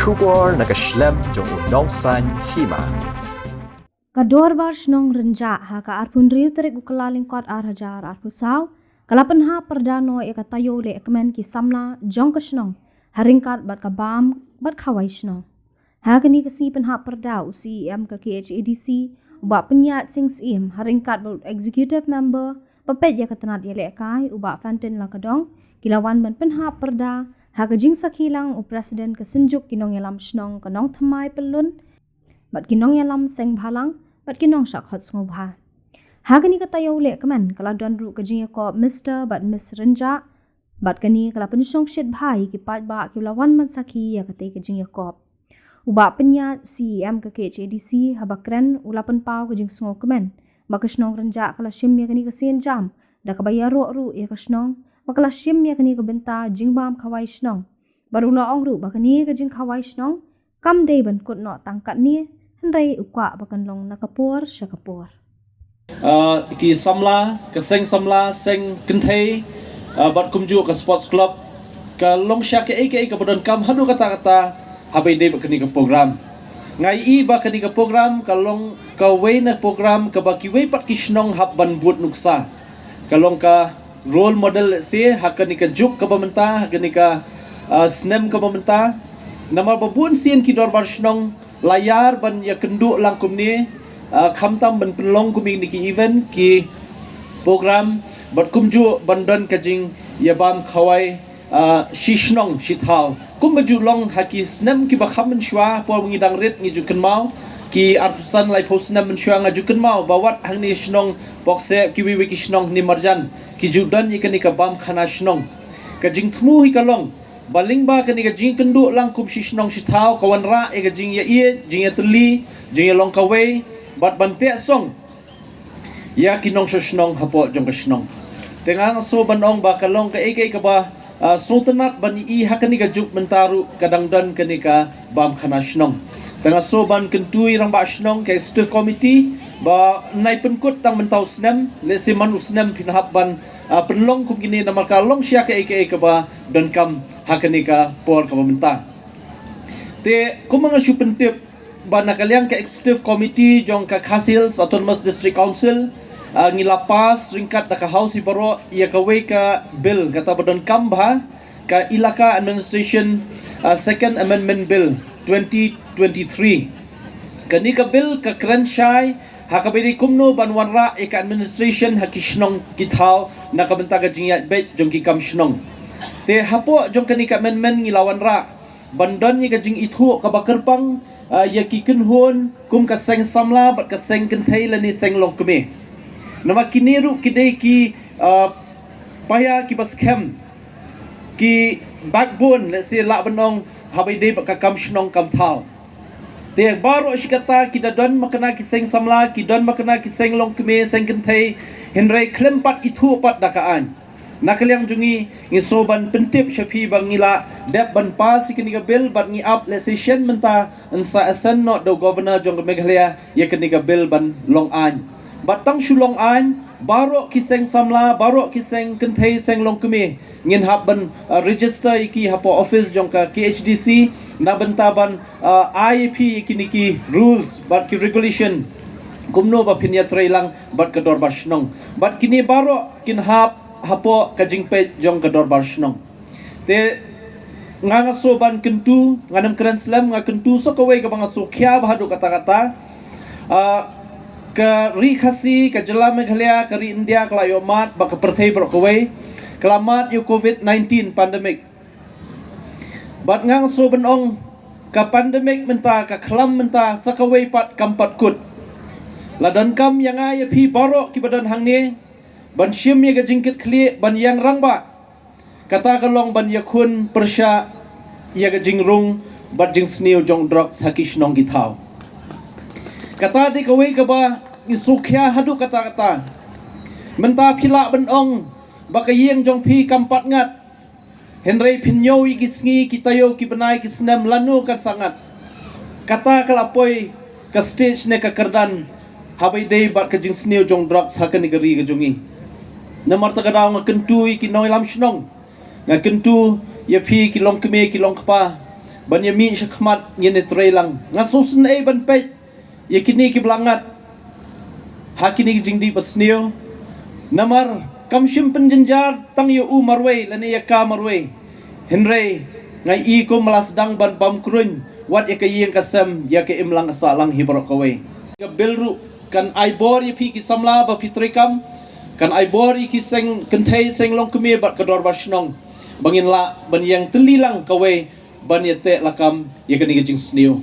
Shubor nakaslem jong unongsan hima. Kador bar shnong renja ha ka arpun riu terik ukalaling kot arhajar arpusaw kalapan ha perdano e katayo le ekmen ki samla jong ka shnong haringkat bat ka bam bat khawai shnong ha kani kasi pen ha perdau CEM ka KHADC uba penyat sing sim haringkat bat executive member papet ya katanat ya le kai uba fantin la kadong kilawan ban pen ha perda ha ka jing sakhilang u president ka senjuk kinong yalam shnong kanong thamai pelun bat kinong yalam seng bhalang bat kinong shak hot ngobha hagani ka tayo le kaman kala don ru ka jing ko Mr bat Miss Renja bat kani kala pensyong shit bhai ki pat ba ki lawan man sakhi ya ka te ka jing ko uba penya CEM ka KHADC habakran ulapan pau ka jing sngo kaman bakasnong Renja kala shim ya kani ka sen jam da ka bayaro ru ya ka snong bakala shim ya kani ka benta jing bam khawai snong barula ong ru bakani ka jing khawai snong kam dei ban kut no tangkat ni Henry ukwa bakan long nakapur syakapur. Ki samla, ke seng samla, seng kentai, bat kumju ke sports club, ke long syak ke badan kam hadu kata-kata habai dei bakani ke program. Ngai I bakani ke program kalong ka wei na program ke baki wei pat kisnong hab ban buat nuksa. Kalong ka role model se hakani ke juk ke pemerintah, hakani ke snem ke pemerintah. Nama babun sien ki dor barsnong layar ban ya kenduk langkum ni khamtam ban penlong kuming ni ki event ki program bat kumju bandan kajing ya bam khawai shishnong shithau kum baju long haki snam ki bakham men shwa por ngi dang ret ngi jukan mau ki arsan lai posnam men shwa ngajukan mau bawat hang ni shnong bokse ki wi ki shnong ni marjan ki judan ikani ka bam khana shnong kajing thmu hi kalong baling ba kani ka jing kendu lang kum shishnong shithau kawan ra e ka jing ya ie jing ya tuli jing ya long kawei bat bante song ya kinong shishnong hapo jong ka shnong tengang so banong ba kalong ka eke ka ba sultanat ban I hakani ka juk mentaru kadangdan kani ka bam khana shnong tengang so ban kentui rang ba shnong ka executive committee ba nai penkut tang mentau snem le siman usnem pinhap ban penlong kum gini namal kalong sya ka eke ka ba dan kam hakani ka por ka pemerintah te kumang syu pentip ba nakaliang ka executive committee jong ka Khasils Autonomous District Council ngilapas ringkat ka house ibaro ya ka we ka bill kata badon kam ba ka Ilaka Administration Second Amendment Bill 2023 kani ka bill ka kranshai hakabiri kumno banwanra ka administration hakishnong kithau nakabenta ka jingya bet jong ki kam shnong te hapo jong kani ka men ngilawan ra bandan ni ka jing ithu ka bakerpang ya ki kenhon kum ka seng samla bat ka seng kenthai lani seng long keme nama kiniru kidei ki paya ki baskem ki backbone let's say la banong habai dei ka kam shnong kam thau te baro shikata ki dadon makana ki seng samla ki don makana ki seng long keme seng kenthai henrei klempat ithu pat dakaan nakaliang jungi ngi soban pentip syapi bangila dep ban pas kini bill bat ngi up legislation menta ansa asen no do governor jong Meghalaya ya kini bill ban long an batang shulong an baro kiseng samla baro kiseng kenthai seng long kemi ngin hab ban register iki hapo office jong ka KHDC na bentaban IAP kini ki rules bat ki regulation kumno ba pinya trailang bat kador barshnong bat kini baro kin hab hapo kajing pe jong kador barshnong te nga so ban kentu nganam kran slam nga kentu so kawai ka mga sukya bahadu kata-kata ka ri khasi ka jala Meghalaya ka ri India kala yomat ba ka perthai bro kawai kalamat yu COVID-19 pandemic bat nga so banong ka pandemic menta ka klam menta sa kawai pat kampat kut ladan kam yang ay pi baro ki badan hang ni ban shim ya gajingkit kli ban yang rang ba kata kalong ban yakun persya ya gajingrung bat jing sniu jong drug sakish nong githau kata di kawai ka ba isukya hadu kata-kata menta phila ban ong bakayeng jong pi kampat ngat henrei pinyo igisngi kitayo ki banai ki snam lanu kan sangat kata kalapoi ka stage ne ka kardan habai dei bat ka jing sniu jong drug sakani gari ka jongi namar tagadaw nga kentu ki noy lam shnong nga kentu ya phi ki long keme ki long kpa ban ya mi shakmat ngene trelang ngasusun ban pe yakini ki belangat hakini jingdi basneo namar kamshim penjenjar tang yu marwe lane ya ka marwe henre ngai I ko malasdang ban bam krun wat ya kayeng kasam ya ke imlang asalang hibrok kawe ya belru kan aibor ya pi ki samla ba pitrekam kan aibor ki seng kentai seng long kemi bat kedor basnong bangin la ban yang telilang kawe ban ya te lakam ya kani jing sneo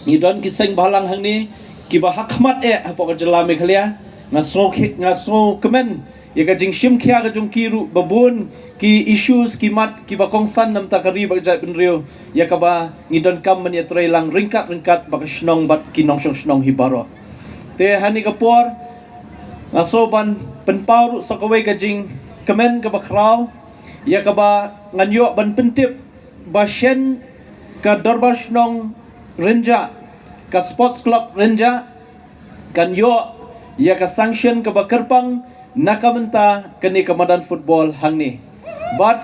ni don ki seng balang hang ni ki ba hakmat apa ka jela mekhalia ngaso kemen ya ka jing shim khia ka jung kiru babun ki issues ki mat ki ba kongsan nam takari ba jai penrio ya ka ba ngidon kam man ya trelang ringkat ba ka snong bat ki nong snong hibaro te hani ka por ngaso ban penpauru sa kawe ka jing kemen ka ba kraw ya ka ba nganyo ban pentip ba shen ka dorbar snong renja ka sports club renja kan yo ya ka sanction ka ba kerpang nakamenta kani kamadan football hangni but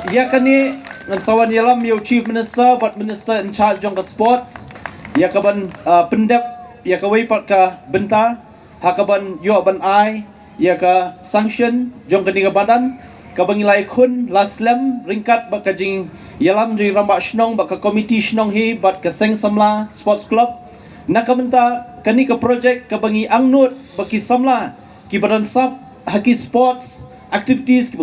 ya kani ngan sawan yalam yo chief minister but minister in charge jong ka sports ya kaban pendep ya ka weipat ka benta hakaban yo ban ai ya ka sanction jong kani ka badan ka bangilai khun laslam ringkat ba ka jing yalam jing ramba shnong ba ka committee shnong hi but ka seng samla sports club nakamenta kani ka project ka bangi angnut ba ki samla ki badan sap haki sports activities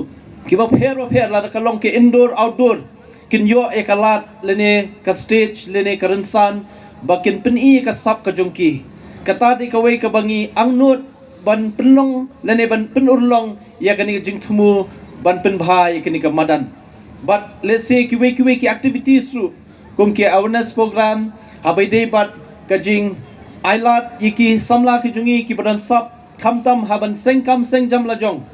kiba pher la ka long ke indoor outdoor kin yo ekalat lene ka stage lene ka rensan bakin peni ka sap ka jongki kata di ka wei ka bangi angnut ban penlong lene ban penurlong ya kani jing thumu ban pen bhai kani ka madan but let's say ki wei ki activities ru kum ke awareness program habai dei bat ka jing ailat yiki samla ki jungi ki badan sap kamtam haban sengkam sengjam lajong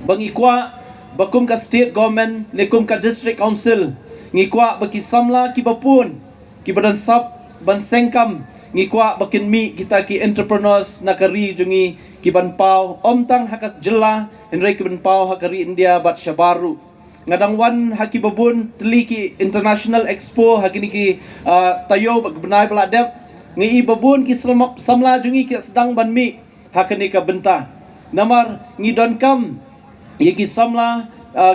bangi kwa bakum ka state government lekum ka district council ngi kwa baki samla ki bapun ki badan sap ban sengkam ngi kwa bakin mi kita ki entrepreneurs nakari jungi ki ban pau omtang hakas jela henry ki ban pau hakari India bat shabaru ngadang wan haki babun teli ki international expo hakini ki tayo benai beladep ngi babun ki samla jungi ki sedang ban mi hakani ka benta namar ngidon kam yegi samla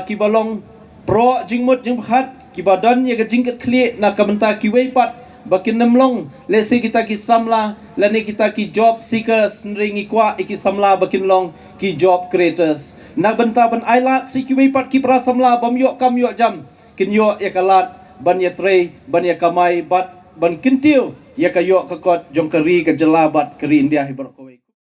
ki balong pro jingmut jing khat ki badan ye jingkat kli na ka benta ki weipat bakin nemlong lese kita ki samla lane kita ki job seekers nringi kwa iki samla bakin long ki job creators na benta ban ailat si ki weipat ki pra samla bam yo kam yo jam kin yo ya kalat ban ya tre ban ya kamai bat ban kintiu ya ka yo ka kot jong kari ka jelabat kari India hibar